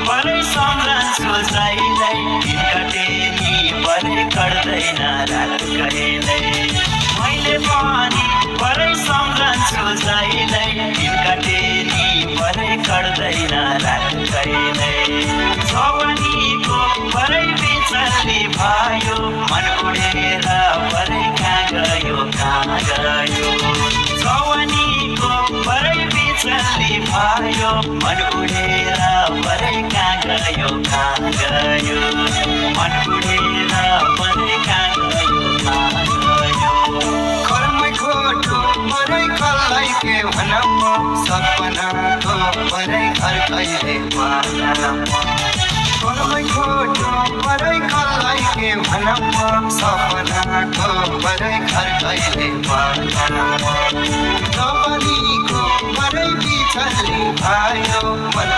परै सम्झन्छु जहिल्यै दिन कटे नि परै कट्दैन रात कहिल्यै मैले पनि परै सम्झन्छु जहिल्यै दिन कटे नि परै कट्दैन रात कहिल्यै जवानीको परै बिचल्ली भयो मन उडेर परै कहाँ गयो जवानीको परै बिचल्ली भयो मन उडेर परै कहाँ गयो मन उडेर परै कहाँ गयो कर्मै खोटो परै कसलाई के भनौँ सपनाको परै घर कहिले कर्मै खोटो परै कसलाई के भनौँ सपनाको परै घर कहिले जवानीको परै बिचल्ली भयो मन